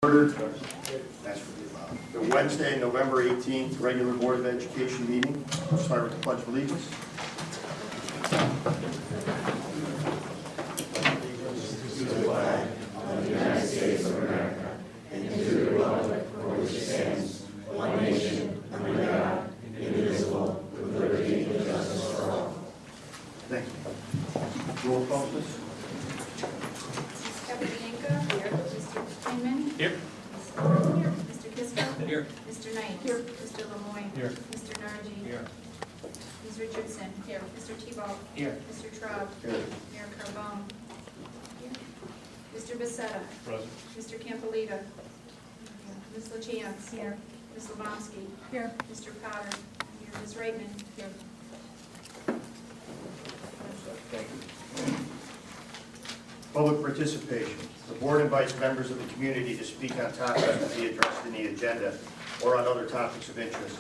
Ordered. That's the Wednesday, November 18th, regular Board of Education meeting. We'll start with the Pledge of Allegiance. To the flag of the United States of America and to the republic for which it stands, one nation, under God, indivisible, with liberty and justice for all. Thank you. Roll call, please. Kaplanka. Here. Mr. Klingman. Here. Here. Mr. Kisco. Here. Mr. Knight. Here. Mr. Lemoyne. Here. Mr. Nargi. Here. Ms. Richardson. Here. Mr. Tebow. Here. Mr. Traub. Here. Mayor Carbone. Here. Mr. Becerra. Present. Mr. Campolita. Ms. LaChance. Here. Ms. Lomowski. Here. Mr. Potter. Here. Ms. Reitman. Here. Thank you. Public participation. The board invites members of the community to speak on topics to be addressed in the agenda or on other topics of interest.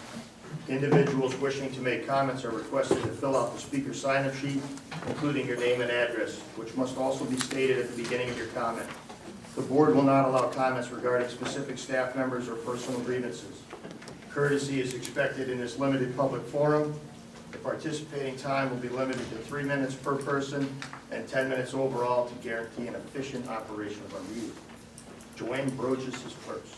Individuals wishing to make comments are requested to fill out the speaker sign-up sheet, including your name and address, which must also be stated at the beginning of your comment. The board will not allow comments regarding specific staff members or personal grievances. Courtesy is expected in this limited public forum. The participating time will be limited to 3 minutes per person and 10 minutes overall to guarantee an efficient operation of our meeting. Joanne Broges is first.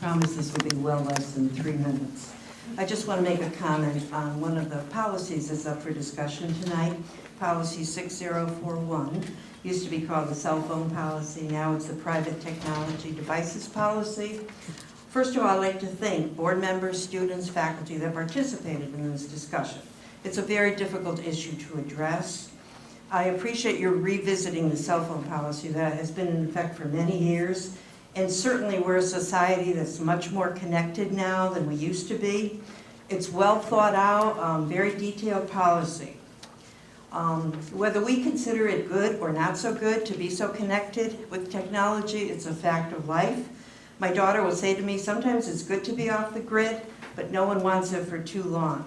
Promise this will be well less than 3 minutes. I just want to make a comment on one of the policies that's up for discussion tonight. Policy 6041 used to be called the cell phone policy. Now it's the private technology devices policy. First of all, I'd like to thank board members, students, faculty that participated in this discussion. It's a very difficult issue to address. I appreciate your revisiting the cell phone policy that has been in effect for many years. And certainly we're a society that's much more connected now than we used to be. It's well thought out, very detailed policy. Whether we consider it good or not so good to be so connected with technology, it's a fact of life. My daughter will say to me, sometimes it's good to be off the grid, but no one wants it for too long.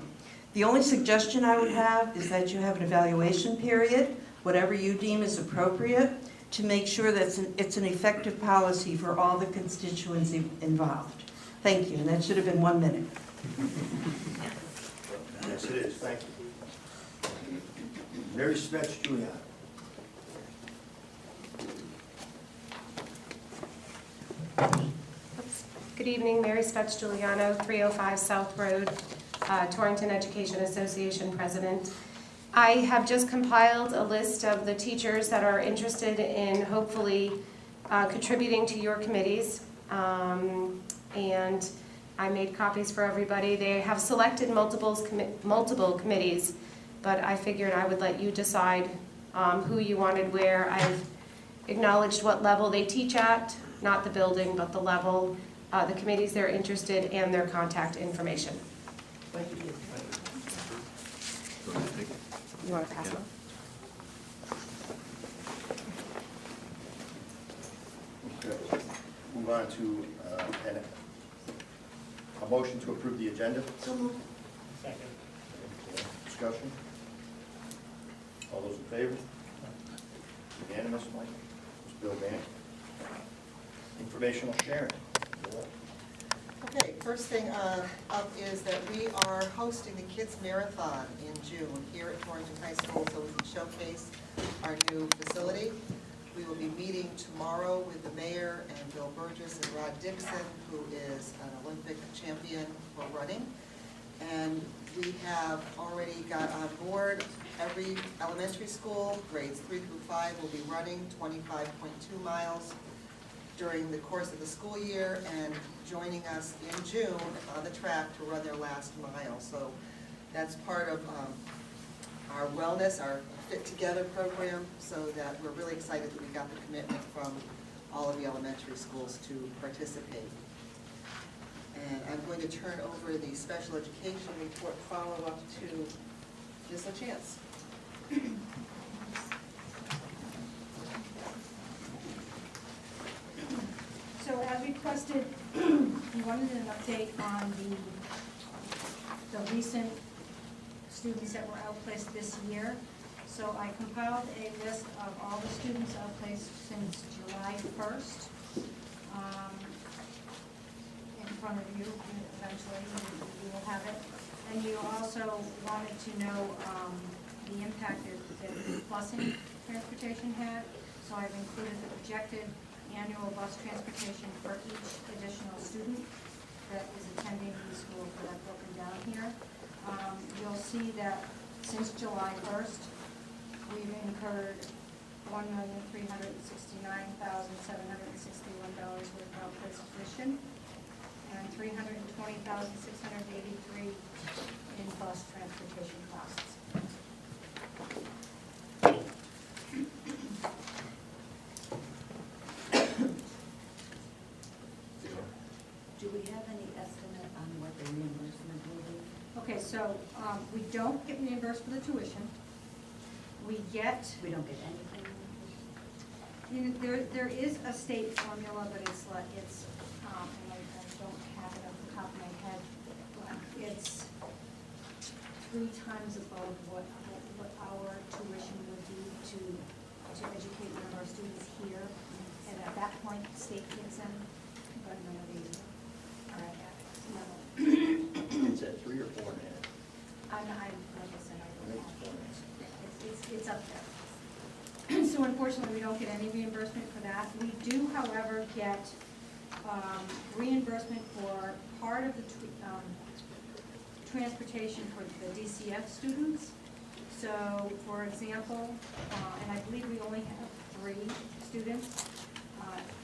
The only suggestion I would have is that you have an evaluation period, whatever you deem is appropriate, to make sure that it's an effective policy for all the constituents involved. Thank you, and that should have been 1 minute. Yes, it is. Thank you. Mary Svetch, Juliana. Good evening, Mary Svetch Giuliano, 305 South Road, Torrington Education Association President. I have just compiled a list of the teachers that are interested in hopefully contributing to your committees, and I made copies for everybody. They have selected multiple committees, but I figured I would let you decide who you wanted where. I've acknowledged what level they teach at, not the building, but the level, the committees they're interested, and their contact information. Thank you. You want to pass it on? Okay. Move on to a motion to approve the agenda. So moved. Second. Discussion. All those in favor? Unanimous, Mike? Ms. Bill Van. Informational sharing. Okay, first thing up is that we are hosting the Kids Marathon in June here at Torrington High School so we can showcase our new facility. We will be meeting tomorrow with the mayor and Bill Burgess and Rod Dixon, who is an Olympic champion for running. And we have already got on board every elementary school, grades 3 through 5 will be running 25.2 miles during the course of the school year and joining us in June on the track to run their last mile. So that's part of our wellness, our Fit Together program, so that we're really excited that we got the commitment from all of the elementary schools to participate. And I'm going to turn over the special education report follow-up to Ms. LaChance. So as requested, we wanted an update on the the recent students that were outplaced this year. So I compiled a list of all the students outplaced since July 1st. In front of you, eventually, you will have it. And you also wanted to know the impact that busing transportation had. So I've included the projected annual bus transportation for each additional student that is attending the school that I've broken down here. You'll see that since July 1st, we've incurred $1,369,761 worth of outplaced tuition and $320,683 in bus transportation costs. Do we have any estimate on what the reimbursement will be? Okay, so we don't get reimbursed for the tuition. We We don't get anything? there is a state formula, but it's, and I don't have it off the top of my head. It's 3 times above what our tuition would be to educate one of our students here. And at that point, the state kicks in, but none of these are at that level. It's at 3 or 4.5. Like I said, I don't know. It's up there. So unfortunately, we don't get any reimbursement for that. We do, however, get reimbursement for part of the transportation for the DCF students. So, for example, and I believe we only have 3 students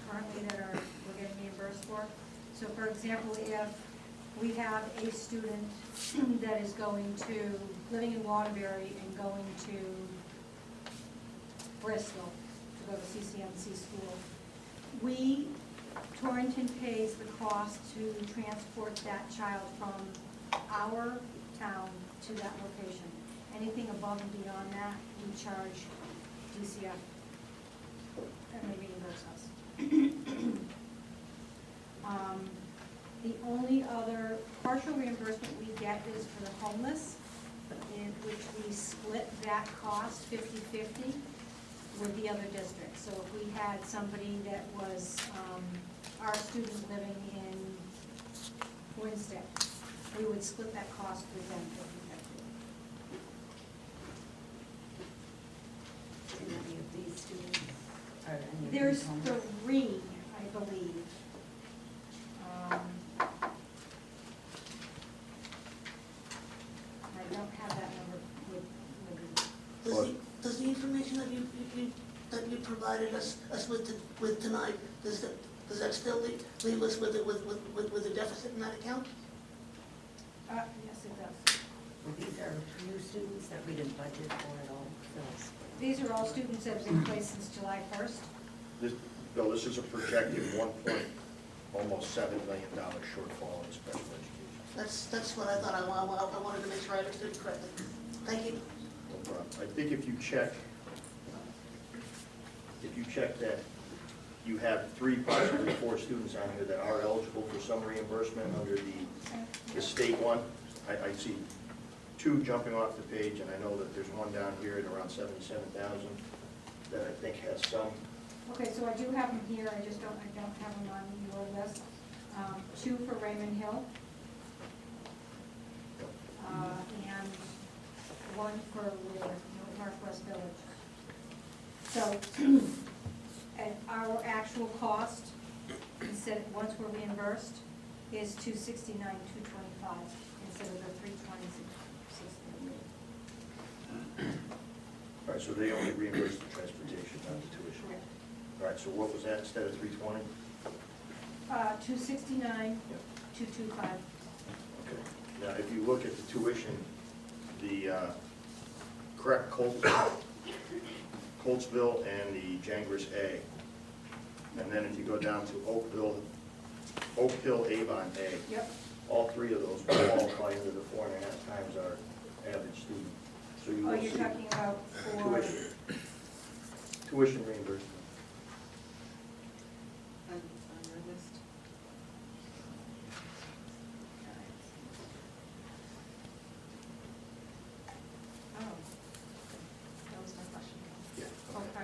currently that we're getting reimbursed for. So, for example, if we have a student that is living in Waterbury and going to Bristol to go to CCMC school, Torrington pays the cost to transport that child from our town to that location. Anything above and beyond that, we charge DCF, and they reimburse us. The only other partial reimbursement we get is for the homeless, in which we split that cost 50-50 with the other districts. So if we had somebody that was our student living in Winston, we would split that cost with them 50-50. And any of these students are any of these There's homeless? 3, I believe. I don't have that number with me. Does the information that you provided us with tonight, does that still leave us with a deficit in that account? Yes, it does. Well, these are new students that we didn't budget for at all, so. These are all students that have been placed since July 1st. Bill, this is a projected almost $7 million shortfall in special education. That's what I thought. I wanted to make sure I understood correctly. Thank you. No problem. I think if you check that you have 3, possibly 4 students on here that are eligible for some reimbursement under the state one, I see 2 jumping off the page, and I know that there's one down here at around 77,000 that I think has some. Okay, so I do have them here, I don't have them on your list. 2 for Raymond Hill, and 1 for Northwest Village. So, and our actual cost, once we're reimbursed, is $269,225 instead of the $320,638. All right, so they only reimburse the transportation, not the tuition. Correct. All right, so what was that instead of 320? $269,225. Okay. Now, if you look at the tuition, the correct Coltsville and the Jangris A, and then if you go down to Oak Hill, Avon A, Yep. all 3 of those will qualify under the 4.5 times our average student. So you Oh, will you're see talking about for, tuition reimbursement. On your list.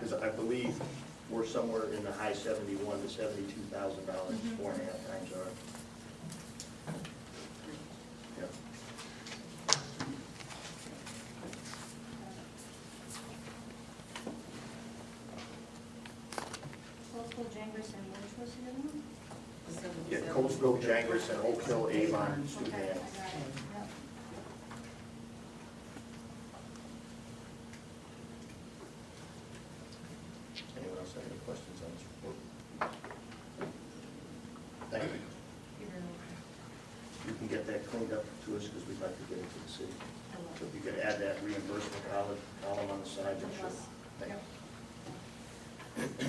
Because I believe we're somewhere in the high $71,000 to $72,000, 4.5 times our. Yeah. Coastal Jangers and which was the other one? Yeah, Coatesville, Jangres, and Oak Hill, Avon, Sudan. Okay, I got it, yep. Anyone else have any questions on this report? Thank you. You can get that cleaned up to us because we'd like to get it to the city. So if you could add that reimbursement column on the side, that should. Thank you.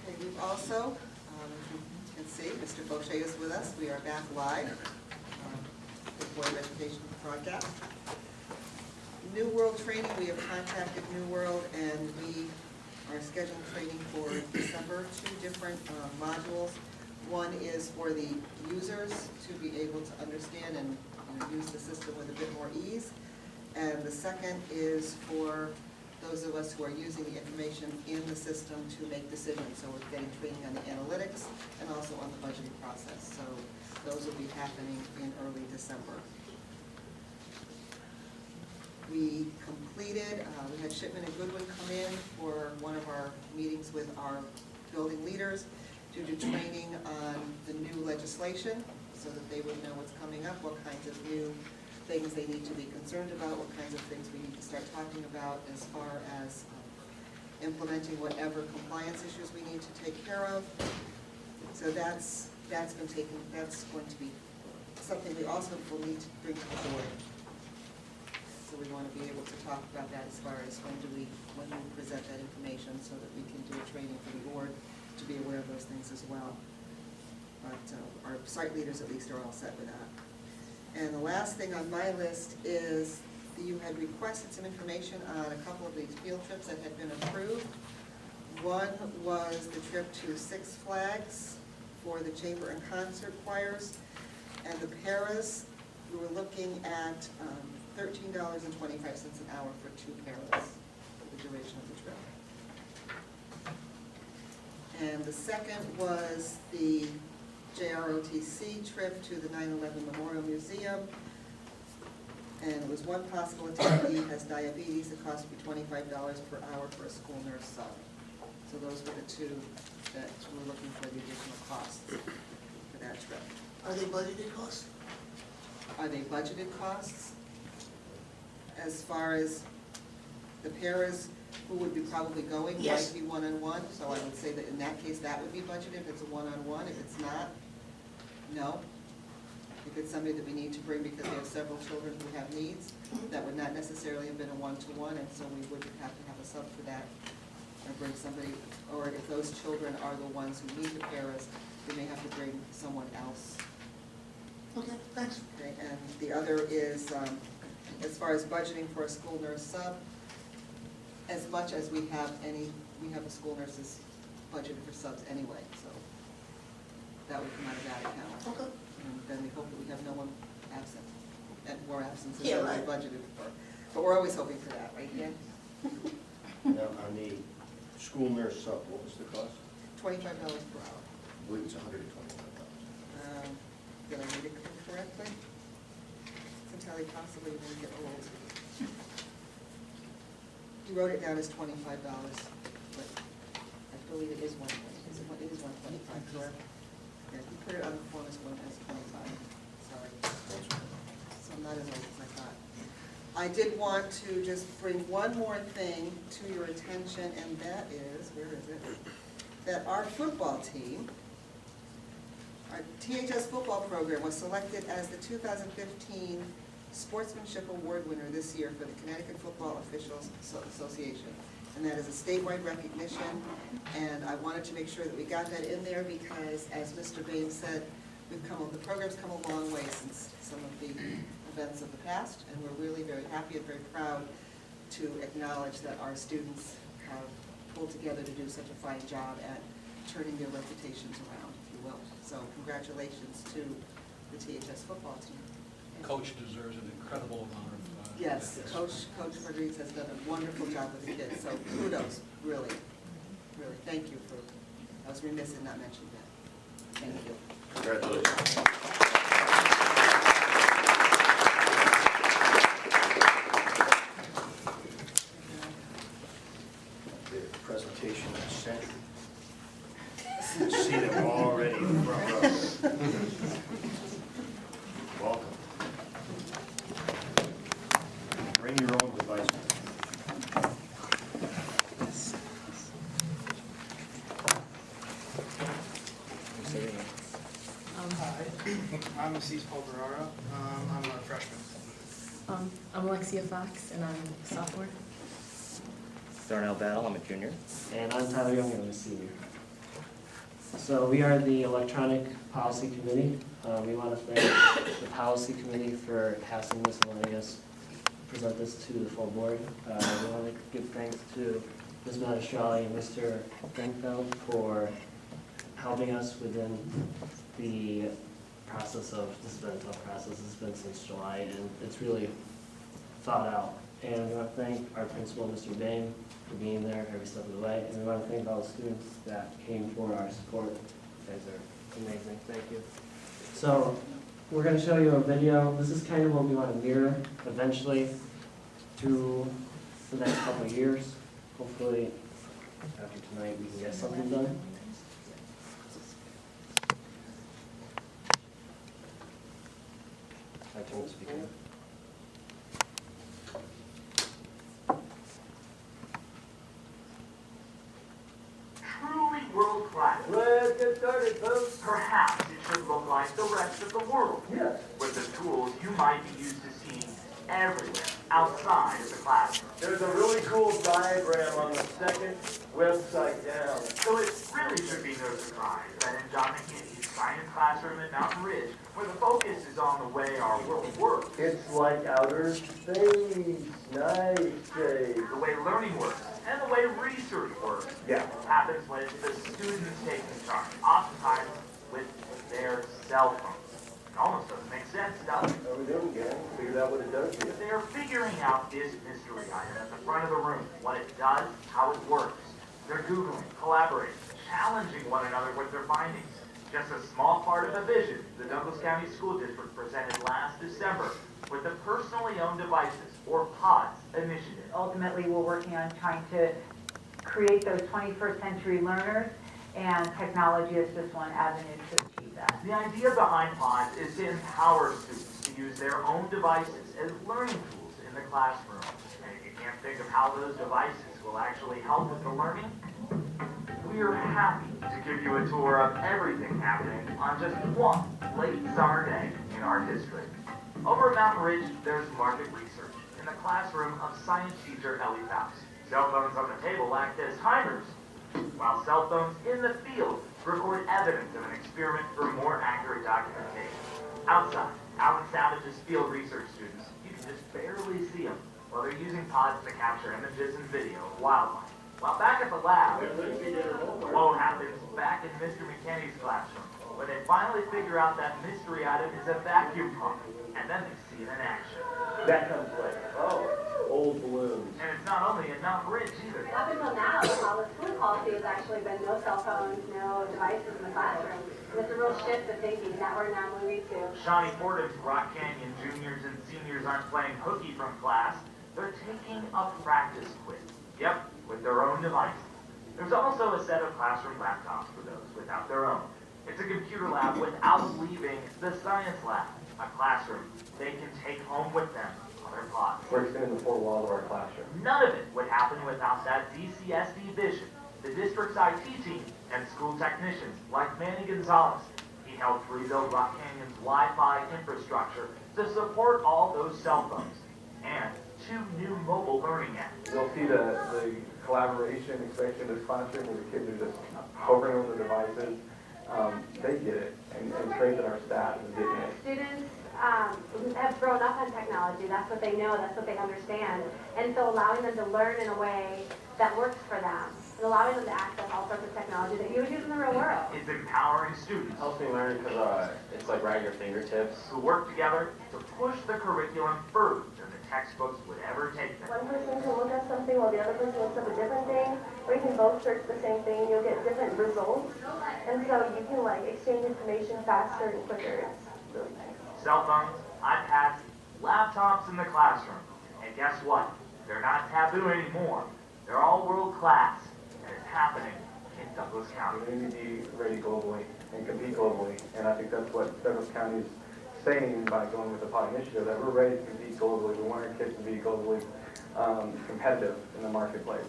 Okay, we've also, as you can see, Mr. Boucher is with us. We are back live with Board of Education broadcast. New World training, we have contacted New World, and we are scheduling training for December, 2 different modules. One is for the users to be able to understand and use the system with a bit more ease. And the second is for those of us who are using the information in the system to make decisions. So we're getting training on the analytics and also on the budgeting process. So those will be happening in early December. We completed, we had Shipman and Goodwin come in for one of our meetings with our building leaders to do training on the new legislation so that they would know what's coming up, what kinds of new things they need to be concerned about, what kinds of things we need to start talking about as far as implementing whatever compliance issues we need to take care of. So that's going to be something we also will need to bring to the board. So we want to be able to talk about that as far as when we present that information so that we can do a training for the board to be aware of those things as well. But our site leaders at least are all set with that. And the last thing on my list is you had requested some information on a couple of these field trips that had been approved. One was the trip to Six Flags for the chamber and concert choirs, and the paras, we were looking at $13.25 an hour for 2 paras for the duration of the trip. And the second was the JROTC trip to the 9/11 Memorial Museum. And it was one possible attendee has diabetes. It cost me $25 per hour for a school nurse sub. So those were the 2 that we're looking for the additional costs for that trip. Are they budgeted costs? Are they budgeted costs? As far as the paras who would be probably going, Yes. might be one-on-one, so I would say that in that case, that would be budgeted if it's a one-on-one. If it's not, no. If it's somebody that we need to bring because we have several children who have needs, that would not necessarily have been a one-to-one, and so we would have to have a sub for that, or bring somebody, or if those children are the ones who need the paras, we may have to bring someone else. Okay, thanks. Okay, and the other is, as far as budgeting for a school nurse sub, as much as we have a school nurse's budgeted for subs anyway, so that would come out of that account. Okay. And then we hope that we have no one absent, and more absences Yeah, than we right. budgeted for. But we're always hoping for that, right, Dan? Now, on the school nurse sub, what was the cost? $25 per hour. I believe it's $125. Did I read it correctly? It's entirely possible you may get old. You wrote it down as $25, but I believe it is $125, correct? Yeah, you put it on the form as $25, sorry. So I'm not as old as I thought. I did want to just bring one more thing to your attention, and that is, where is it? That our football team, our THS football program was selected as the 2015 Sportsmanship Award winner this year for the Connecticut Football Officials Association. And that is a statewide recognition, and I wanted to make sure that we got that in there because, as Mr. Bain said, the program's come a long way since some of the events of the past, and we're really very happy and very proud to acknowledge that our students have pulled together to do such a fine job at turning their reputations around, if you will. So congratulations to the THS football team. Coach deserves an incredible amount of Yes, this. Coach Rodriguez has done a wonderful job with the kids, so kudos, really. really, thank you for, I was remiss in not mentioning that. Thank you. Congratulations. The presentation is century. See them already in the front row. Welcome. Bring your own device. I'm Assis Polveraro. I'm a freshman. I'm Alexia Fox, and I'm a sophomore. Darnell Battle, I'm a junior. And I'm Tyler Young, and I'm a senior. So we are the Electronic Policy Committee. We want to thank the Policy Committee for passing this and letting us present this to the full board. We want to give thanks to Ms. Magistrali and Mr. Frankfeld for helping us within the process of, this has been a tough process, it's been since July, and it's really thought out. And we want to thank our principal, Mr. Bain, for being there every step of the way. And we want to thank all the students that came for our support. You guys are amazing. Thank you. So we're going to show you a video. This is kind of what we want to mirror eventually through the next couple of years. Hopefully, after tonight, we can get something done. I turn the speaker on. Truly world class. Let's get started, folks. Perhaps it should look like the rest of the world. Yes. With the tools you might be used to seeing everywhere outside of the classroom. There's a really cool diagram on the second website down. So it really should be no surprise that in John McKinney's science classroom at Mountain Ridge, where the focus is on the way our world works. It's like outer space. Nice, Jay. The way learning works and the way research works. Yeah. Happens when it's the students taking charge, oftentimes with their cell phones. It almost doesn't make sense, does it? How we doing, gang? Figured out what it does here. They're figuring out this mystery item at the front of the room, what it does, how it works. They're Googling, collaborating, challenging one another with their findings. Just a small part of the vision the Douglas County School District presented last December with the Personally Owned Devices, or PODS, initiative. Ultimately, we're working on trying to create those 21st century learners, and technology is just one avenue to achieve that. The idea behind PODS is to empower students to use their own devices as learning tools in the classroom. And if you can't think of how those devices will actually help with the learning, we are happy to give you a tour of everything happening on just one late summer day in our district. Over at Mountain Ridge, there's market research in the classroom of science teacher Ellie Faust. Cell phones on the table act as timers, while cell phones in the field record evidence of an experiment for more accurate documentation. Outside, Alan Savage's field research students, you can just barely see them while they're using PODS to capture images and video of wildlife. While back at the lab, what happens back in Mr. McKinney's classroom, where they finally figure out that mystery item is a vacuum pump, and then they see it in action. That comes like, oh, old balloons. And it's not only in Mountain Ridge either. Up until now, the school policy has actually been no cell phones, no devices in the classroom. And it's a real shift of thinking that we're now moving to. Shawnee Fordham's Rock Canyon juniors and seniors aren't playing hooky from class. They're taking a practice quiz. Yep, with their own devices. There's also a set of classroom laptops for those without their own. It's a computer lab without leaving the science lab. A classroom they can take home with them on their PODS. We're extending the four walls of our classroom. None of it would happen without that DCSD vision, the district's IT team, and school technicians like Manny Gonzalez. He helped rebuild Rock Canyon's Wi-Fi infrastructure to support all those cell phones and 2 new mobile learning apps. You'll see the collaboration, especially in this classroom where the kids are just hovering over the devices. They get it, and strengthen our staff is getting it. Students have grown up on technology. That's what they know. That's what they understand. And so allowing them to learn in a way that works for them, and allowing them to access all sorts of technology that you would use in the real world. It's empowering students. Helps me learn because it's like right at your fingertips. Who work together to push the curriculum further than the textbooks would ever take them. One person can look at something while the other person looks up a different thing, or you can both search the same thing and you'll get different results. And so you can like exchange information faster and quicker. It's really nice. Cell phones, iPads, laptops in the classroom. And guess what? They're not taboo anymore. They're all world class, and it's happening in Douglas County. We need to be ready globally and compete globally, and I think that's what Douglas County is saying by going with the POD initiative, that we're ready to compete globally. We want our kids to be globally competitive in the marketplace.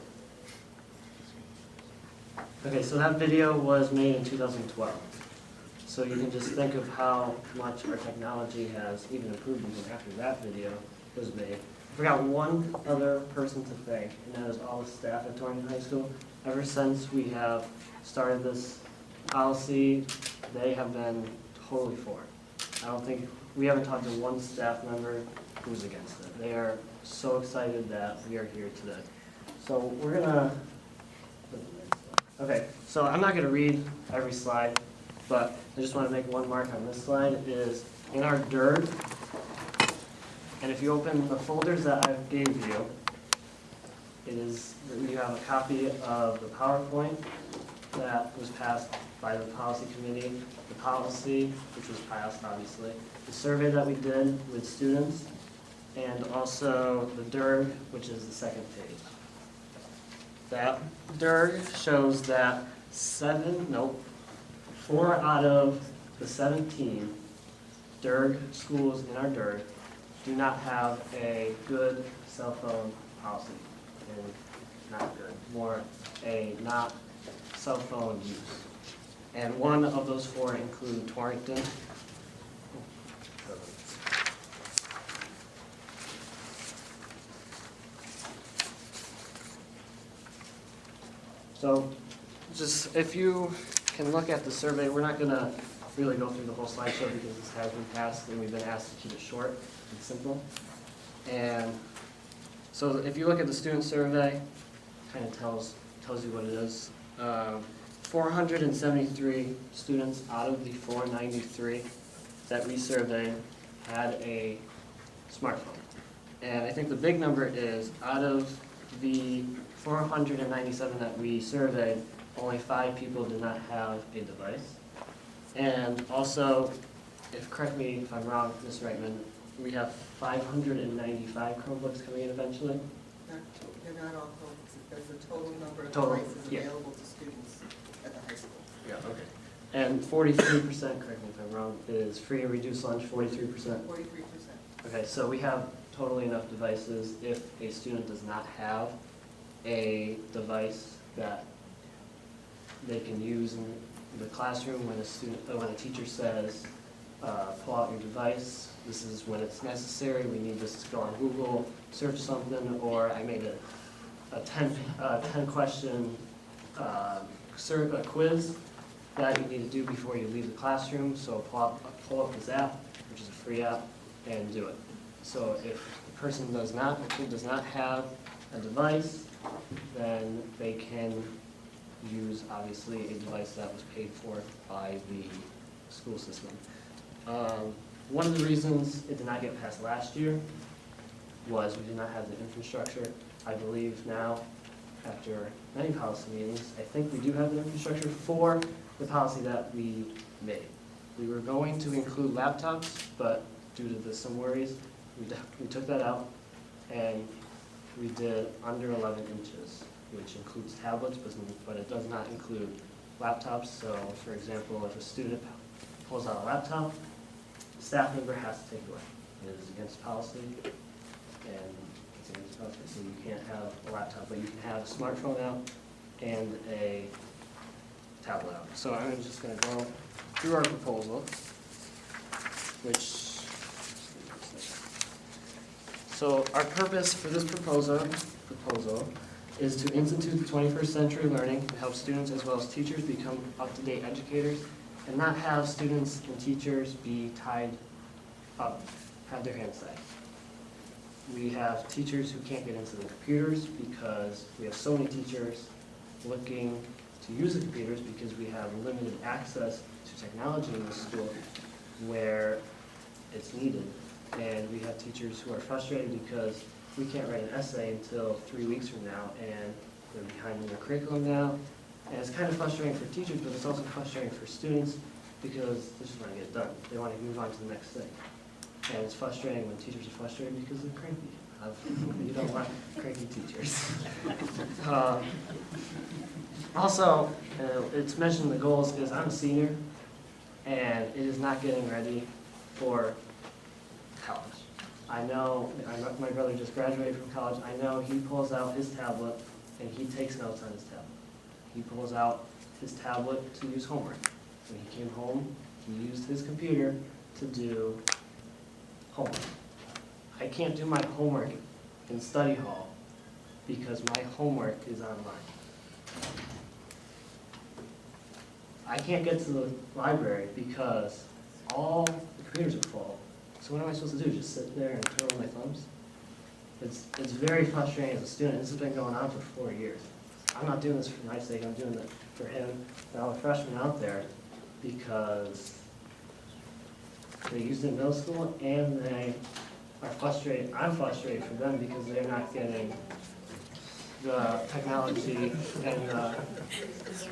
Okay, so that video was made in 2012. So you can just think of how much our technology has even improved even after that video was made. I forgot one other person to thank, and that is all the staff at Torrington High School. Ever since we have started this policy, they have been totally for it. I don't think, we haven't talked to one staff member who's against it. They are so excited that we are here today. So we're gonna, okay, so I'm not gonna read every slide, but I just wanna make one mark on this slide, is in our DIRG, and if you open the folders that I gave you, it is, you have a copy of the PowerPoint that was passed by the policy committee, the policy, which was passed obviously, the survey that we did with students, and also the DIRG, which is the second page. That DIRG shows that 4 out of the 17 DIRG schools in our DIRG do not have a good cell phone policy. And not good, more a not cell phone use. And one of those 4 include Torrington. So just if you can look at the survey, we're not gonna really go through the whole slideshow because this has been passed and we've been asked to keep it short and simple. And so if you look at the student survey, kind of tells you what it is. 473 students out of the 493 that we surveyed had a smartphone. And I think the big number is out of the 497 that we surveyed, only 5 people did not have a device. And also, correct me if I'm wrong, Ms. Reitman, we have 595 Chromebooks coming in eventually. They're not all Chromebooks, there's a total number of Total, devices yeah. available to students at the high school. Yeah, okay. And 43%, correct me if I'm wrong, is free or reduced lunch, 43%? 43%. Okay, so we have totally enough devices if a student does not have a device that they can use in the classroom when a teacher says, pull out your device, this is when it's necessary, we need this to go on Google, search something, or I made a 10 question quiz that you need to do before you leave the classroom, so pull up this app, which is a free app, and do it. So if the person does not have a device, then they can use, obviously, a device that was paid for by the school system. One of the reasons it did not get passed last year was we did not have the infrastructure. I believe now, after many policy meetings, I think we do have the infrastructure for the policy that we made. We were going to include laptops, but due to some worries, we took that out, and we did under 11 inches, which includes tablets, but it does not include laptops. So, for example, if a student pulls out a laptop, the staff member has to take it away. It is against policy, and it's against policy, so you can't have a laptop, but you can have a smartphone out and a tablet out. So I'm just going to go through our proposal, so our purpose for this proposal is to institute the 21st century learning to help students as well as teachers become up-to-date educators and not have students and teachers be tied up, have their hands tied. We have teachers who can't get into the computers because we have so many teachers looking to use the computers because we have limited access to technology in the school where it's needed. And we have teachers who are frustrated because we can't write an essay until 3 weeks from now, and they're behind in their curriculum now. And it's kind of frustrating for teachers, but it's also frustrating for students because they just want to get it done. They want to move on to the next thing. And it's frustrating when teachers are frustrated because they're cranky. You don't want cranky teachers. Also, it's mentioned the goals is I'm a senior, and it is not getting ready for college. I know, my brother just graduated from college. I know he pulls out his tablet and he takes notes on his tablet. He pulls out his tablet to use homework. When he came home, he used his computer to do homework. I can't do my homework in study hall because my homework is online. I can't get to the library because all the computers are full. So what am I supposed to do? Just sit there and twiddle my thumbs? It's very frustrating as a student. This has been going on for 4 years. I'm not doing this for my sake. I'm doing it for him and all the freshmen out there because they used it in middle school and they are frustrated. I'm frustrated for them because they're not getting the technology and the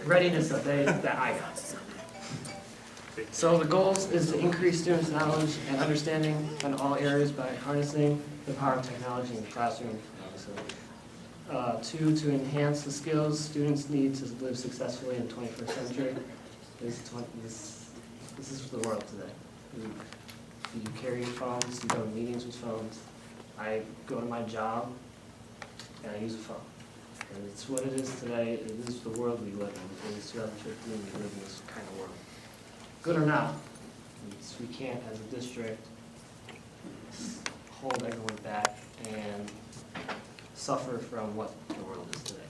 readiness that I got. So the goals is to increase students' knowledge and understanding in all areas by harnessing the power of technology in the classroom. So, 2, to enhance the skills students need to live successfully in the 21st century. This is the world today. You carry your phones, you go to meetings with phones. I go to my job and I use a phone. And it's what it is today. It is the world we live in. It is 2015. We live in this kind of world. Good or not, we can't, as a district, hold everyone back and suffer from what the world is today.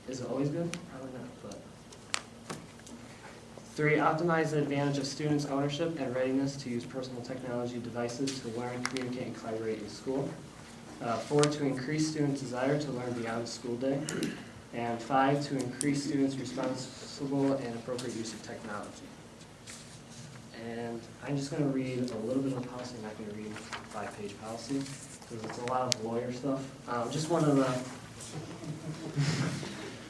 Is it always good? Probably not, but. 3, optimize the advantage of students' ownership and readiness to use personal technology devices to learn, communicate, and collaborate in school. 4, to increase students' desire to learn beyond the school day. And 5, to increase students' responsible and appropriate use of technology. And I'm just going to read a little bit of the policy. I'm not going to read a 5-page policy because it's a lot of lawyer stuff. Just one of the,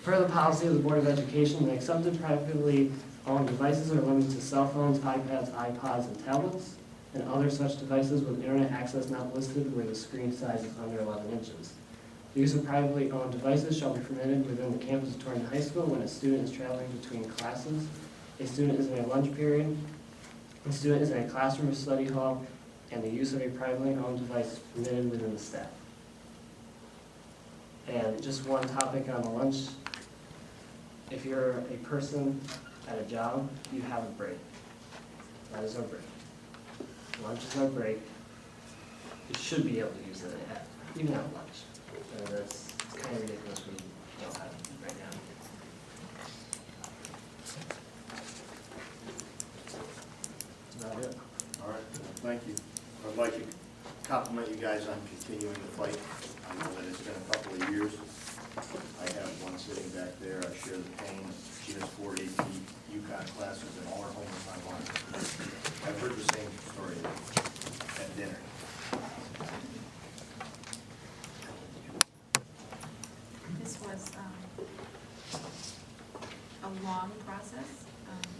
per the policy of the Board of Education, the accepted privately owned devices are limited to cell phones, iPads, iPods, and tablets, and other such devices with internet access not listed where the screen size is under 11 inches. The use of privately owned devices shall be permitted within the campus of Torrington High School when a student is traveling between classes, a student is in a lunch period, a student is in a classroom or study hall, and the use of a privately owned device is permitted within the staff. And just one topic on the lunch. If you're a person at a job, you have a break. That is our break. Lunch is our break. You should be able to use it even at lunch. It's kind of ridiculous we don't have it right now. That's about it. All right, thank you. I'd like to compliment you guys on continuing the fight. I know that it's been a couple of years. I have one sitting back there. I share the pain. She has 4 AP UConn classes and all her homework online. I've heard the same story at dinner. This was a long process,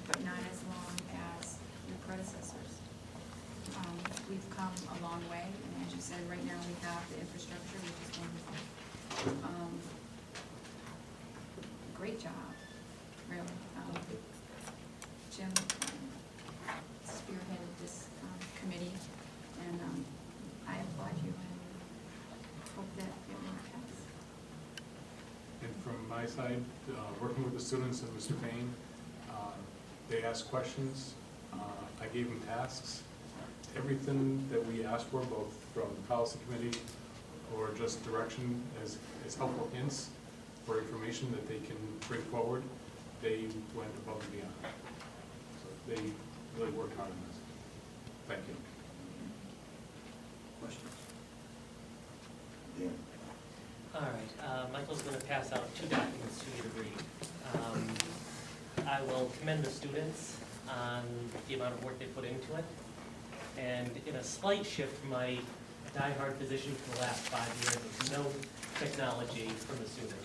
but not as long as your predecessors. We've come a long way, and as you said, right now we have the infrastructure, which is wonderful. Great job, really. Jim spearheaded this committee, and I applaud you and hope that it will pass. And from my side, working with the students and Mr. Payne, they asked questions, I gave them tasks. Everything that we asked for, both from the policy committee or just direction as helpful hints for information that they can bring forward, they went above and beyond. So they really worked hard on this. Thank you. Questions? Dan? All right, Michael's going to pass out 2 documents to you to read. I will commend the students on the amount of work they put into it. And in a slight shift from my diehard position for the last 5 years with no technology from the students.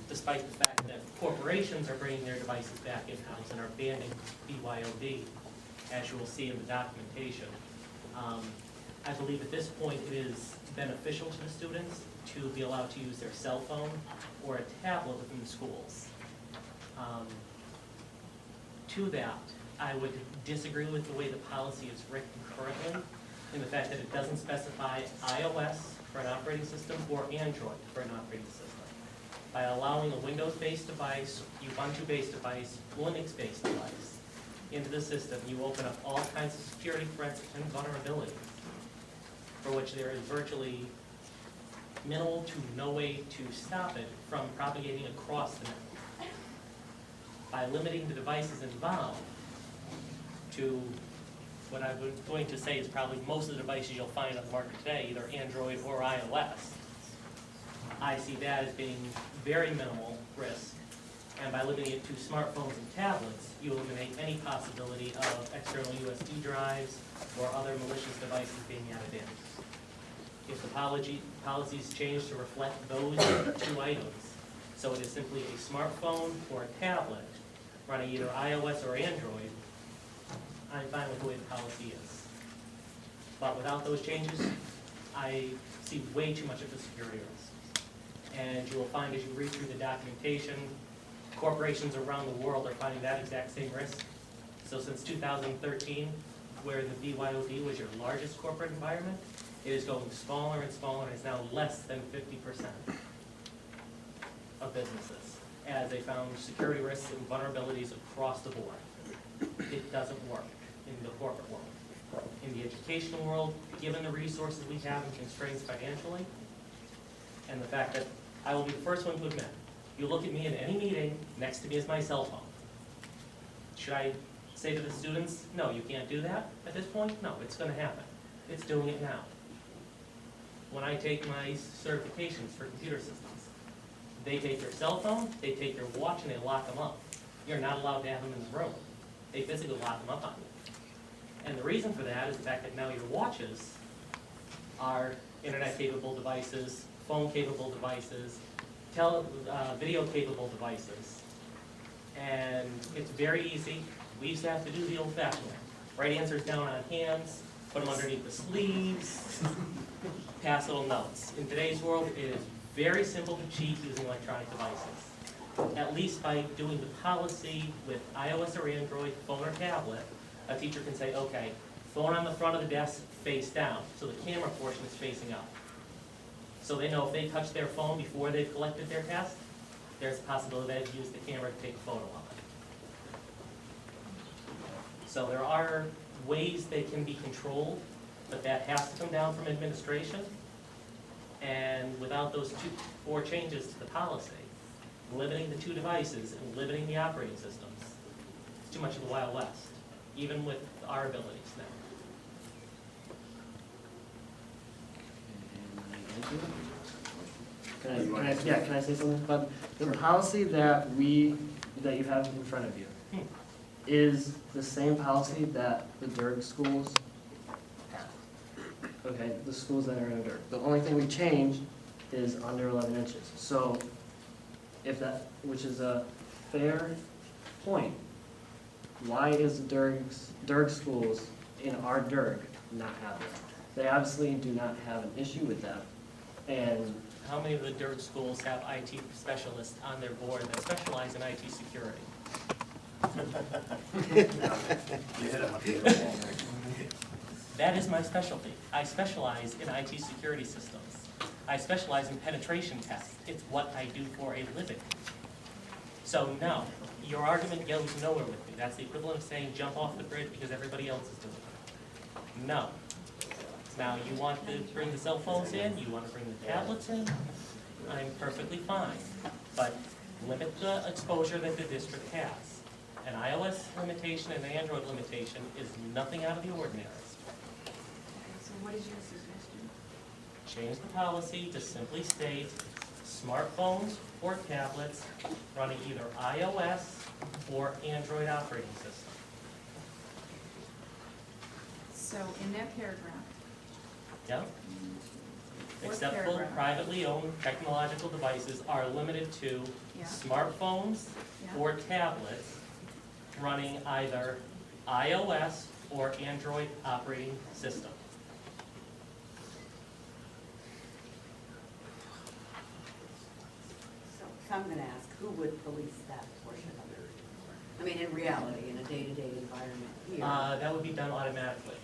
Despite the fact that corporations are bringing their devices back in-house and are banning BYOD, as you will see in the documentation. I believe at this point it is beneficial to the students to be allowed to use their cell phone or a tablet within the schools. To that, I would disagree with the way the policy is written currently, in the fact that it doesn't specify iOS for an operating system or Android for an operating system. By allowing a Windows-based device, Ubuntu-based device, Linux-based device into the system, you open up all kinds of security threats and vulnerabilities, for which there is virtually minimal to no way to stop it from propagating across the net. By limiting the devices involved to what I'm going to say is probably most of the devices you'll find on the market today, either Android or iOS, I see that as being very minimal risk. And by limiting it to smartphones and tablets, you eliminate any possibility of external USB drives or other malicious devices being added in. If the policies change to reflect those two items, so it is simply a smartphone or a tablet running either iOS or Android, I'm fine with the way the policy is. But without those changes, I see way too much of the security risk. And you will find as you read through the documentation, corporations around the world are finding that exact same risk. So since 2013, where the BYOD was your largest corporate environment, it is going smaller and smaller, and it's now less than 50% of businesses, as they found security risks and vulnerabilities across the board. It doesn't work in the corporate world. In the educational world, given the resources we have and constraints financially, and the fact that I will be the first one to admit, you look at me in any meeting, next to me is my cell phone. Should I say to the students, no, you can't do that at this point? No, it's going to happen. It's doing it now. When I take my certifications for computer systems, they take their cell phone, they take their watch, and they lock them up. You're not allowed to have them in the room. They physically lock them up on you. And the reason for that is the fact that now your watches are internet-capable devices, phone-capable devices, video-capable devices. And it's very easy. We used to have to do the old-fashioned way. Write answers down on hands, put them underneath the sleeves, pass little notes. In today's world, it is very simple to cheat using electronic devices. At least by doing the policy with iOS or Android, phone or tablet, a teacher can say, okay, phone on the front of the desk face down, so the camera portion is facing up. So they know if they touch their phone before they've collected their test, there's a possibility they've used the camera to take a photo of it. So there are ways they can be controlled, but that has to come down from administration. And without those 4 changes to the policy, limiting the 2 devices and limiting the operating systems, it's too much of the Wild West, even with our abilities now. Can I say something? But the policy that you have in front of you is the same policy that the DIRG schools have. Okay, the schools that are in DIRG. The only thing we changed is under 11 inches. So if that, which is a fair point, why is the DIRG schools in our DIRG not have it? They obviously do not have an issue with that. And how many of the DIRG schools have IT specialists on their board that specialize in IT security? That is my specialty. I specialize in IT security systems. I specialize in penetration tests. It's what I do for a living. So no, your argument goes nowhere with me. That's the equivalent of saying jump off the bridge because everybody else is doing it. No. Now, you want to bring the cell phones in, you want to bring the tablets in, I'm perfectly fine. But limit the exposure that the district has. An iOS limitation and an Android limitation is nothing out of the ordinary. So what is your suggestion? Change the policy to simply state smartphones or tablets running either iOS or Android operating system. So in that paragraph, Yeah. Fourth Acceptable paragraph. privately owned technological devices are limited to Yeah. smartphones Yeah. or tablets running either iOS or Android operating system. So I'm gonna ask, who would police that portion of it? I mean, in reality, in a day-to-day environment here. That would be done automatically.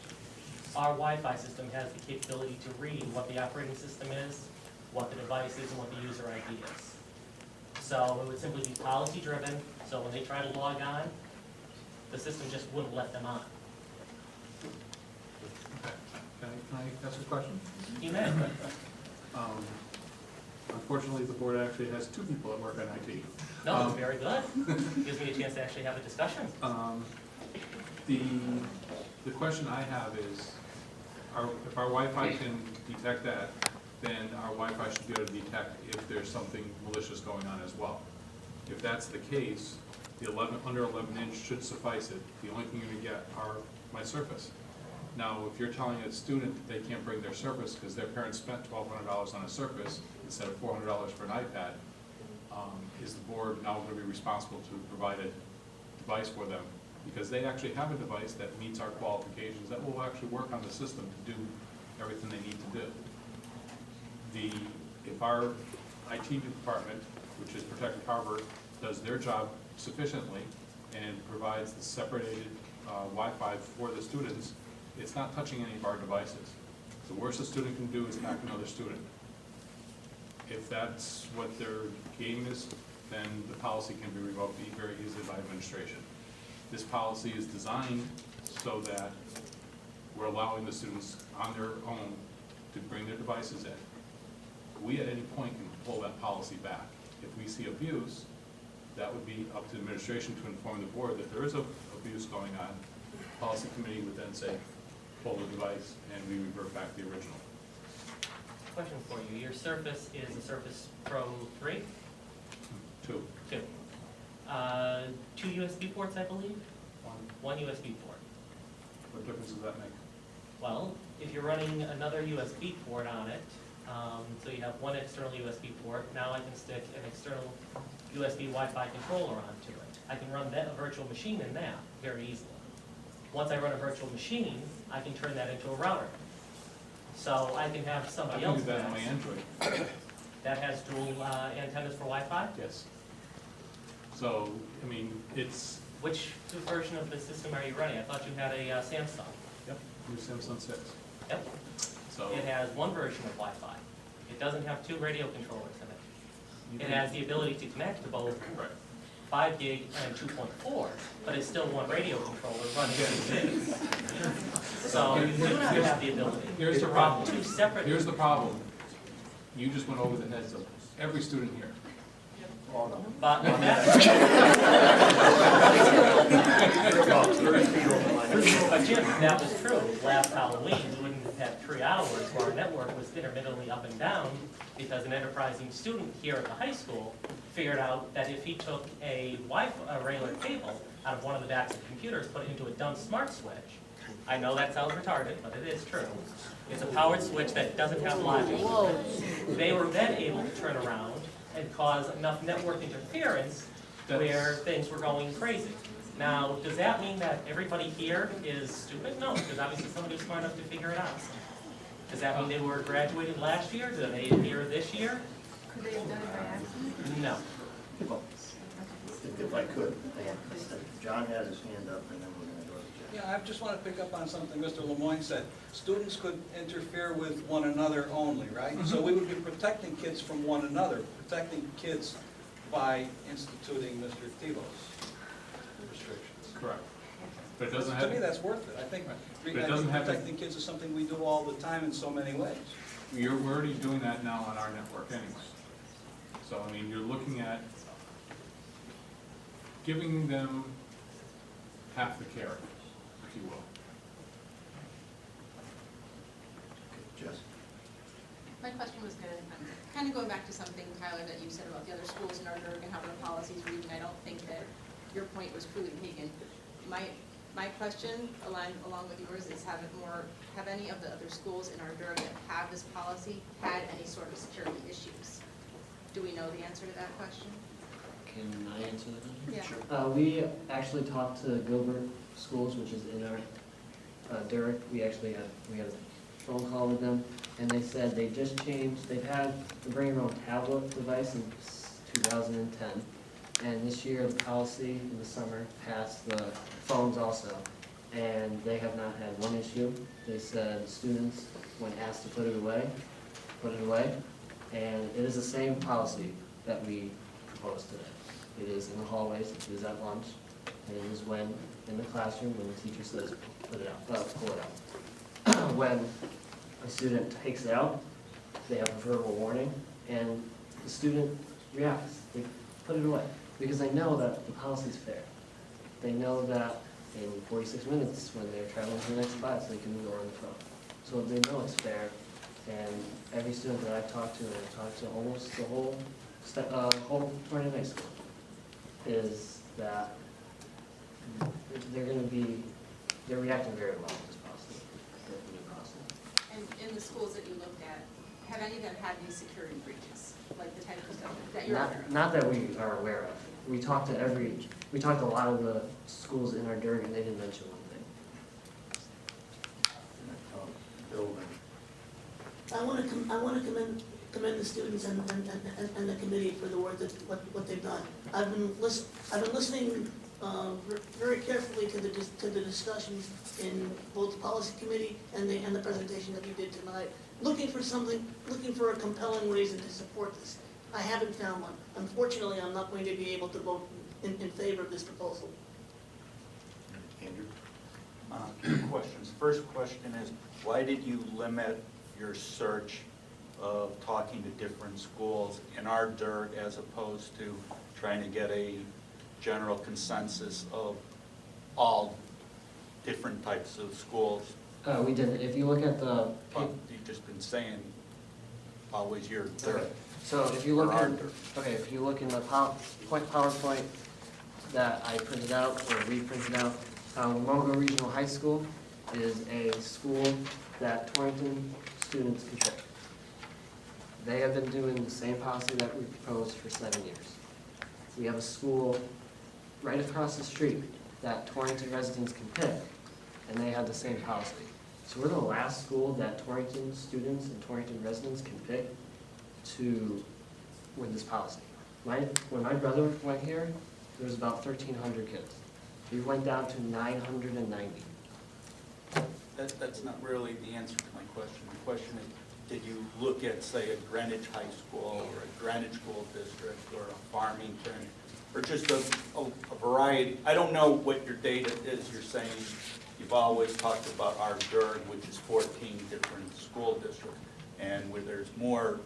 Our Wi-Fi system has the capability to read what the operating system is, what the device is, and what the user ID is. So it would simply be policy driven, so when they try to log on, the system just wouldn't let them on. Can I ask a question? You may. Unfortunately, the board actually has two people that work in IT. No, it's very good. Gives me a chance to actually have a discussion. The question I have is, if our Wi-Fi can detect that, then our Wi-Fi should be able to detect if there's something malicious going on as well. If that's the case, the under 11 inch should suffice it. The only thing you're gonna get are my Surface. Now, if you're telling a student that they can't bring their Surface because their parents spent $1,200 on a Surface instead of $400 for an iPad, is the board now going to be responsible to provide a device for them? Because they actually have a device that meets our qualifications, that will actually work on the system to do everything they need to do. If our IT department, which is Protected Harbor, does their job sufficiently and provides the separated Wi-Fi for the students, it's not touching any of our devices. The worst a student can do is hack another student. If that's what their game is, then the policy can be revoked very easily by administration. This policy is designed so that we're allowing the students on their own to bring their devices in. We at any point can pull that policy back. If we see abuse, that would be up to administration to inform the board that there is abuse going on. The policy committee would then say, pull the device, and we revert back to the original. Question for you. Your Surface is a Surface Pro 3? Two. Two. Two USB ports, I believe? One USB port. What difference does that make? Well, if you're running another USB port on it, so you have one external USB port, now I can stick an external USB Wi-Fi controller onto it. I can run a virtual machine in that very easily. Once I run a virtual machine, I can turn that into a router. So I can have somebody else. I can do that on my Android. That has dual antennas for Wi-Fi? Yes. So, I mean, it's... Which version of the system are you running? I thought you had a Samsung. Yep, new Samsung 6. Yep. So It has one version of Wi-Fi. It doesn't have two radio controllers in it. It has the ability to connect to both 5 gig and 2.4, but it's still one radio controller running 2 gigs. So you do not have the ability. Here's the problem. Two separate. Here's the problem. You just went over the heads of every student here. But Jim, that was true. Last Halloween, we wouldn't have had 3 hours where our network was intermittently up and down because an enterprising student here at the high school figured out that if he took a regular cable out of one of the backs of computers, put it into a dumb smart switch. I know that sounds retarded, but it is true. It's a powered switch that doesn't have logic. They were then able to turn around and cause enough network interference where things were going crazy. Now, does that mean that everybody here is stupid? No, because obviously somebody was smart enough to figure it out. Does that mean they were graduated last year? Do they appear this year? Could they have done it by accident? No. If I could, John has his hand up, and then we're going to go to Jeff. Yeah, I just want to pick up on something Mr. Lemoyne said. Students could interfere with one another only, right? So we would be protecting kids from one another, protecting kids by instituting Mr. Tebow's restrictions. Correct. But it doesn't To have... me, that's worth it. I think protecting kids is something we do all the time in so many ways. We're already doing that now on our network anyway. So, I mean, you're looking at giving them half the care, if you will. Jess? My question was kind of going back to something, Tyler, that you said about the other schools in our Durham and how their policies read, and I don't think that your point was truly taken. My question, along with yours, is have any of the other schools in our DERG that have this policy had any sort of security issues? Do we know the answer to that question? Can I answer that? Yeah. Sure. We actually talked to Gilbert Schools, which is in our DERG. We had a phone call with them, and they said they just changed, they've had the bring your own tablet device since 2010. And this year, the policy in the summer passed the phones also, and they have not had one issue. They said students, when asked to put it away, and it is the same policy that we proposed today. It is in the hallways, it is at lunch, and it is when, in the classroom, when the teacher says, pull it out. When a student takes it out, they have a verbal warning, and the student reacts, they put it away, because they know that the policy is fair. They know that in 46 minutes, when they're traveling to the next class, they can go on the phone. So they know it's fair, and every student that I've talked to, and I've talked to almost the whole Torrington High School, is that they're reacting very well to this policy, the new policy. And in the schools that you looked at, have any of them had these security breaches, like the type of stuff that you're aware of? Not that we are aware of. We talked to a lot of the schools in our DERG, and they didn't mention one thing. Bill, I want to commend the students and the committee for the work what they've done. I've been listening very carefully to the discussions in both the policy committee and the presentation that you did tonight, looking for a compelling reason to support this. I haven't found one. Unfortunately, I'm not going to be able to vote in favor of this proposal. Andrew? Two questions. First question is, why did you limit your search of talking to different schools in our DERG as opposed to trying to get a general consensus of all different types of schools? We didn't. If you look at the... But you've just been saying always your DERG. Okay. So if you look in the PowerPoint that I printed out, or we printed out, Wamogo Regional High School is a school that Torrington students can pick. They have been doing the same policy that we proposed for 7 years. We have a school right across the street that Torrington residents can pick, and they have the same policy. So we're the last school that Torrington students and Torrington residents can pick with this policy. When my brother went here, there was about 1,300 kids. We went down to 990. That's not really the answer to my question. The question is, did you look at, say, a Greenwich High School or a Greenwich School District or a Farmington, or just a variety? I don't know what your data is. You're saying you've always talked about our DERG, which is 14 different school districts, and where there's more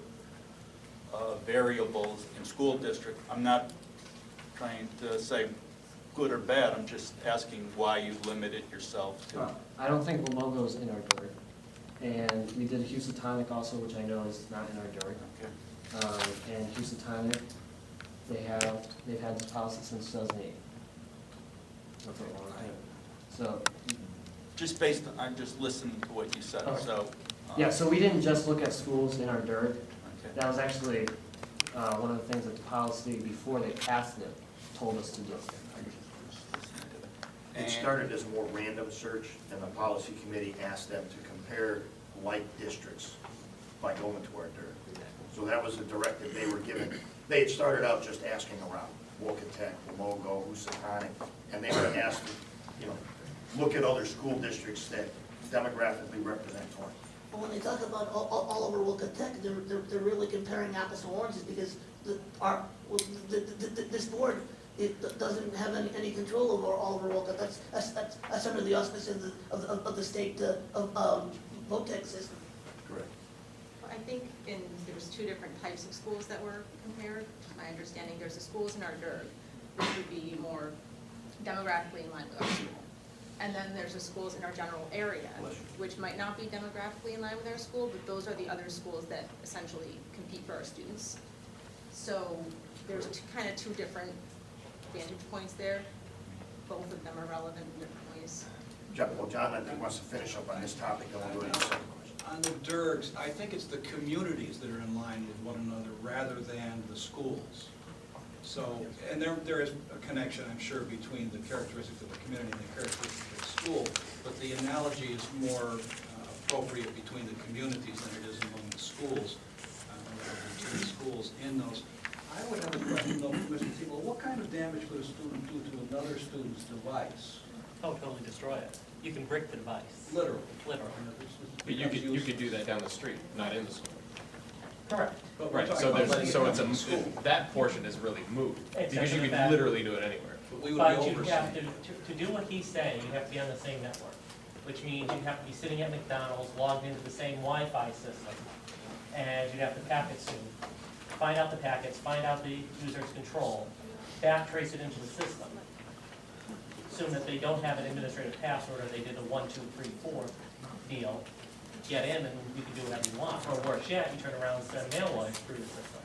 variables in school district. I'm not trying to say good or bad. I'm just asking why you limited yourself to. I don't think Wamogo's in our DERG. And we did Housatonic also, which I know is not in our DERG. Okay. And Housatonic, they've had this policy since 2008. That's a long time. So, I'm just listening to what you said, okay. So. Yeah, so we didn't just look at schools in our DERG. Okay. That was actually one of the things that the policy, before they passed it, told us to do. It started as a more random search, and the policy committee asked them to compare like districts by going to our DERG. So that was a directive they were given. They had started out just asking around, Wokotech, Wamogo, Housatonic, and they were asked to, look at other school districts that demographically represent Torrington. But when they talk about all over Wokotech, they're really comparing apples to oranges, because this board, it doesn't have any control over all over Woka. That's under the auspices of the state of VOTEC system. Correct. I think there was two different types of schools that were compared. My understanding, there's the schools in our DERG, which would be more demographically in line with our school. And then there's the schools in our general area, which might not be demographically in line with our school, but those are the other schools that essentially compete for our students. So there's kind of two different vantage points there. Both of them are relevant in different ways. John, I think, wants to finish up on this topic, then we'll go to the second question. On the DERGs, I think it's the communities that are in line with one another rather than the schools. So, and there is a connection, I'm sure, between the characteristics of the community and the characteristics of the school, but the analogy is more appropriate between the communities than it is among the schools, between the schools in those. I would have a question though, Mr. Tebow, what kind of damage would a student do to another student's device? Oh, totally destroy it. You can brick the device. Literally. Literally. But you could do that down the street, not in the school. Correct. But we're Right, talking so about letting there's, it so come it's from the school. that portion is really moot, Except because you for the could fact- literally do it anywhere. But we would But be you have overseeing. to do what he's saying, you have to be on the same network, which means you have to be sitting at McDonald's, logged into the same Wi-Fi system, and you'd have the packets soon. Find out the packets, find out the user's control, backtrace it into the system. Assume that they don't have an administrative password, or they did a 1, 2, 3, 4 deal, get in and you can do whatever you want. Or worse yet, you turn around and send mail logs through the system.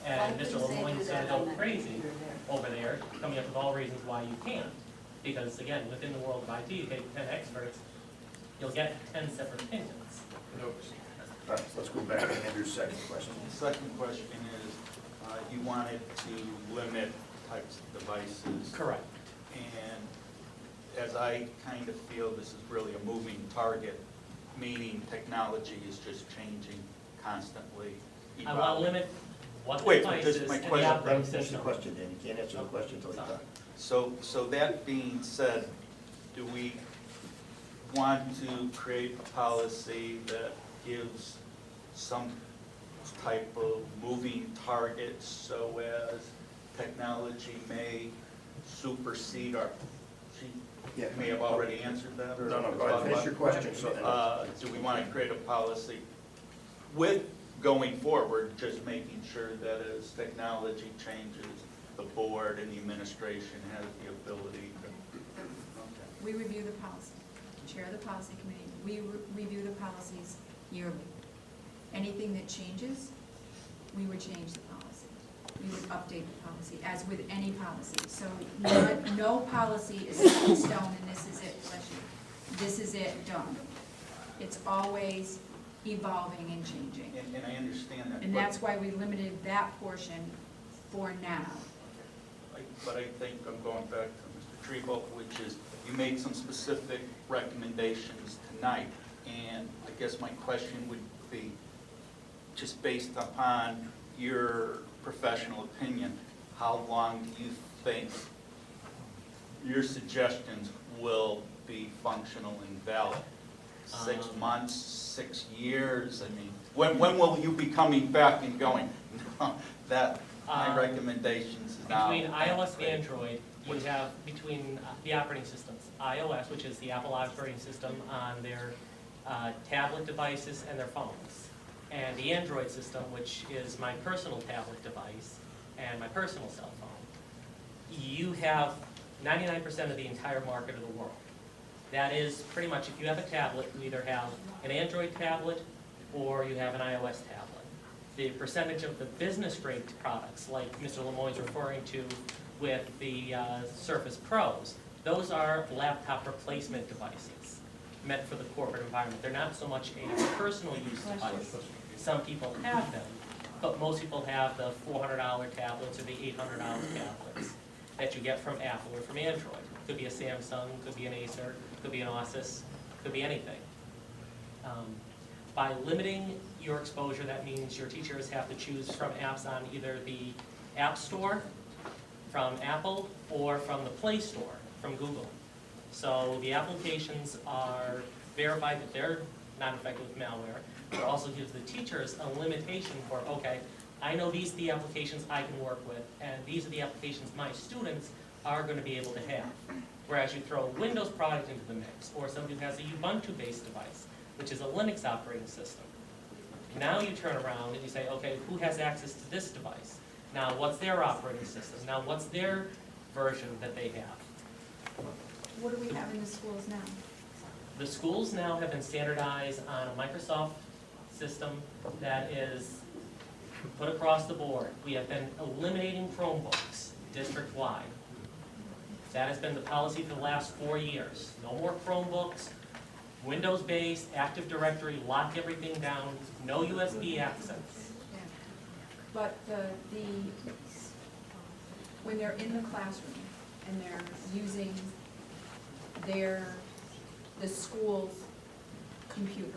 And Mr. Lemoyne's gonna go crazy over there, coming up with all reasons why you can't. Because again, within the world of IT, you take 10 experts, you'll get 10 separate opinions. All right, let's go back to Andrew's second question. The second question is, you wanted to limit types of devices. Correct. And as I kind of feel, this is really a moving target, meaning technology is just changing constantly. I want to limit what the Wait, device this is is my and the question. operating Finish the system. question, Dan, you can't answer the question until you're done. So that being said, do we want to create a policy that gives some type of moving targets so as technology may supersede our, she Yeah. may have already answered that, or? No, go ahead, finish your question, so then. Do we want to create a policy with going forward, just making sure that as technology changes, the board and the administration has the ability to? Okay. We review the policy, chair of the policy committee, we review the policies yearly. Anything that changes, we would change the policy. We would update the policy, as with any policy. So no policy is set in stone and this is it, bless you. This is it, done. It's always evolving and changing. And I understand that. And but- that's why we limited that portion for now. But I think I'm going back to Mr. Trebo, which is, you made some specific recommendations tonight, and I guess my question would be, just based upon your professional opinion, how long do you think your suggestions will be functional and valid? 6 months, 6 years? I mean, when will you be coming back and going, no, that, my recommendations is now. Between iOS and Android, you have between the operating systems, iOS, which is the Apple operating system on their tablet devices and their phones, and the Android system, which is my personal tablet device and my personal cell phone. You have 99% of the entire market of the world. That is pretty much, if you have a tablet, you either have an Android tablet or you have an iOS tablet. The percentage of the business-grade products, like Mr. Lemoyne's referring to with the Surface Pros, those are laptop replacement devices meant for the corporate environment. They're not so much a personal use device. Some people have them, but most people have the $400 tablets or the $800 tablets that you get from Apple or from Android. Could be a Samsung, could be an Acer, could be an Asus, could be anything. By limiting your exposure, that means your teachers have to choose from apps on either the App Store from Apple or from the Play Store from Google. So the applications are verified that they're not infected with malware. It also gives the teachers a limitation for, okay, I know these are the applications I can work with, and these are the applications my students are going to be able to have. Whereas you throw a Windows product into the mix, or somebody who has a Ubuntu-based device, which is a Linux operating system. Now you turn around and you say, okay, who has access to this device? Now, what's their operating system? Now, what's their version that they have? What do we have in the schools now? The schools now have been standardized on a Microsoft system that is put across the board. We have been eliminating Chromebooks district-wide. That has been the policy for the last 4 years. No more Chromebooks, Windows-based, Active Directory, lock everything down, no USB access. But when they're in the classroom and they're using the school's computer.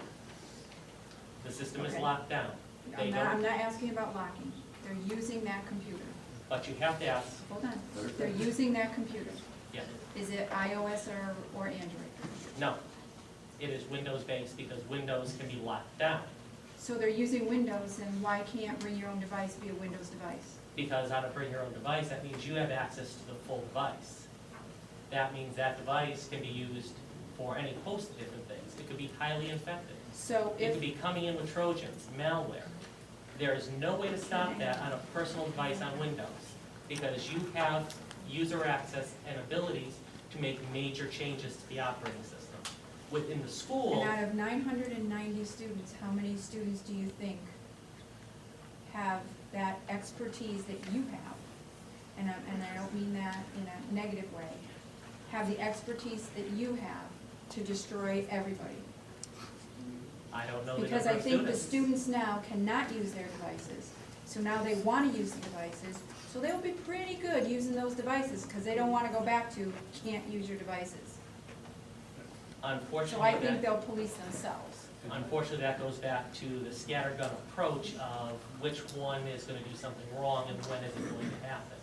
The system is Okay. locked down. They I'm don't, not asking about locking. They're using that computer. but you have to ask, Hold on. They're using that computer. yeah, Is it iOS or Android? no. It is Windows-based because Windows can be locked down. So they're using Windows, and why can't bring your own device be a Windows device? Because on a bring your own device, that means you have access to the full device. That means that device can be used for any host of different things. It could be highly infected. So It if, could be coming in with Trojans, malware. There is no way to stop that on a personal device on Windows because you have user access and abilities to make major changes to the operating system. Within the school, and out of 990 students, how many students do you think have that expertise that you have? And I don't mean that in a negative way. Have the expertise that you have to destroy everybody? I don't know the Because number I of think the students. students now cannot use their devices, so now they want to use the devices, so they'll be pretty good using those devices, because they don't want to go back to, can't use your devices. So I Unfortunately, think that, they'll police themselves. unfortunately, that goes back to the scattergun approach of which one is gonna do something wrong and when is it going to happen.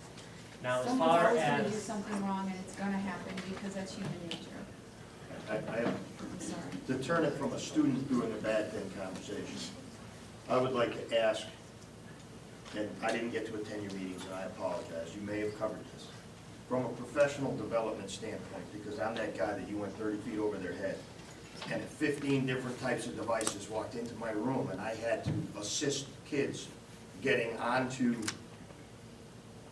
Now, as Someone's far always gonna do as, something wrong, and it's gonna happen, because that's human nature. I'm sorry. To turn it from a student doing a bad thing conversation, I would like to ask, and I didn't get to attend your meetings, and I apologize, you may have covered this. From a professional development standpoint, because I'm that guy that you went 30 feet over their head, and 15 different types of devices walked into my room, and I had to assist kids getting onto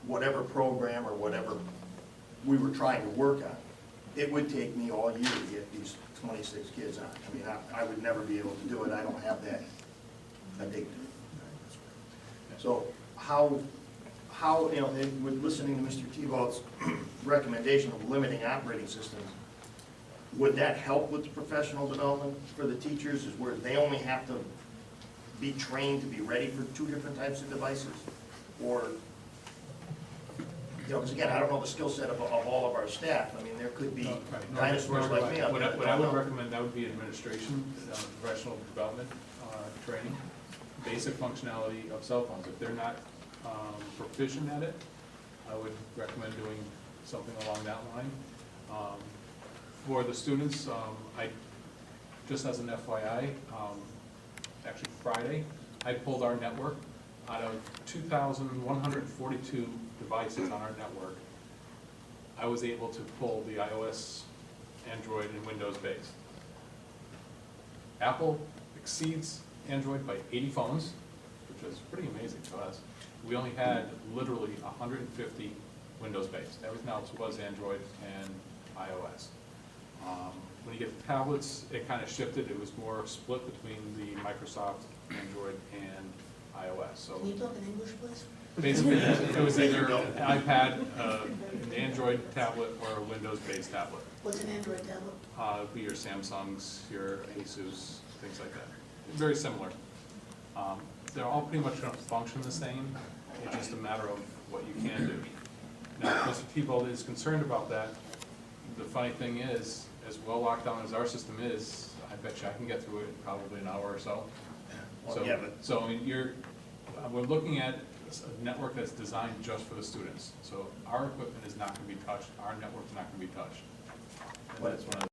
whatever program or whatever we were trying to work on. It would take me all year to get these 26 kids on. I mean, I would never be able to do it. I don't have that addictive. So how, you know, with listening to Mr. Tebow's recommendation of limiting operating systems, would that help with the professional development for the teachers, is where they only have to be trained to be ready for 2 different types of devices? Or, you know, because again, I don't know the skill set of all of our staff. I mean, there could be dinosaurs like me out there. What I would recommend, that would be administration, professional development, training, basic functionality of cell phones. If they're not proficient at it, I would recommend doing something along that line. For the students, just as an FYI, actually Friday, I pulled our network out of 2,142 devices on our network. I was able to pull the iOS, Android, and Windows based. Apple exceeds Android by 80 phones, which is pretty amazing to us. We only had literally 150 Windows based. Everything else was Android and iOS. When you get the tablets, it kind of shifted. It was more split between the Microsoft, Android, and iOS. So Can you talk in English, please? basically, it was either an iPad, an Android tablet, or a Windows-based tablet. What's an Android tablet? Be your Samsungs, your Asus, things like that. Very similar. They're all pretty much going to function the same. It's just a matter of what you can do. Now, if Mr. Tebow is concerned about that, the funny thing is, as well locked down as our system is, I bet you I can get through it in probably an hour or so. Well, yeah, but- So I mean, we're looking at a network that's designed just for the students. So our equipment is not going to be touched, our network's not going to be touched. And that's one of the